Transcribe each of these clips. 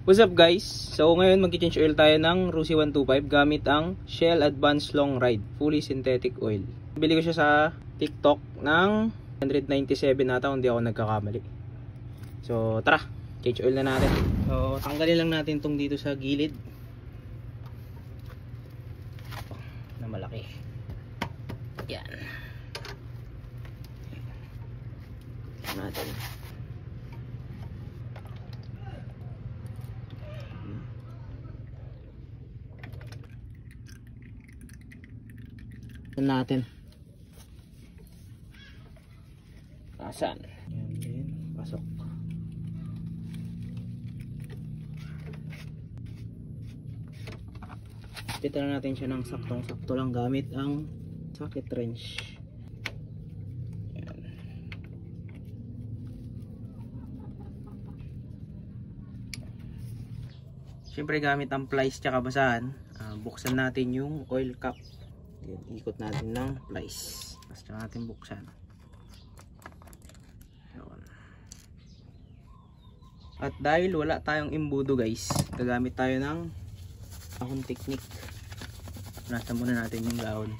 What's up guys? So ngayon mag-change oil tayo ng Rusi 125 gamit ang Shell Advanced Long Ride Fully Synthetic Oil. Bili ko siya sa TikTok ng 197 nata kung di ako nagkakamali. So tara, change oil na natin. So tanggalin lang natin tong dito sa gilid na malaki. Yan. Natin. Natin. Asan? Yan din. Pasok. Pita na natin siya ng saktong-sakto lang gamit ang socket wrench. Yan. Siyempre gamit ang plies tsaka basahan, buksan natin yung oil cap. Yan, ikot natin ng plies. Basta natin buksan. Yan. At dahil wala tayong imbudo guys, gagamit tayo ng ahon technique. Nasa muna natin yung dahon.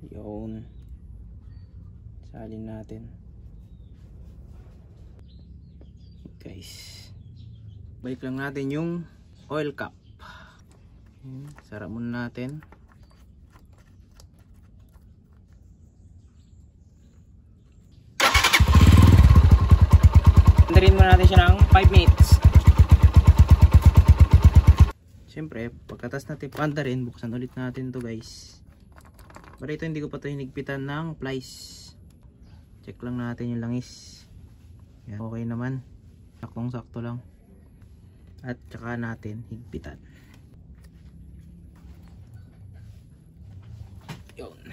Yun. Salin natin. Guys. Balik lang natin yung oil cap. Sarap muna natin. Andarin muna natin siya ng 5 minutes. Siyempre, pagkatas natin pandarin, buksan ulit natin to guys. Pero ito hindi ko pa ito hinigpitan ng plies. Check lang natin yung langis. Yan, okay naman. Saktong sakto lang. At saka natin higpitan. Yun.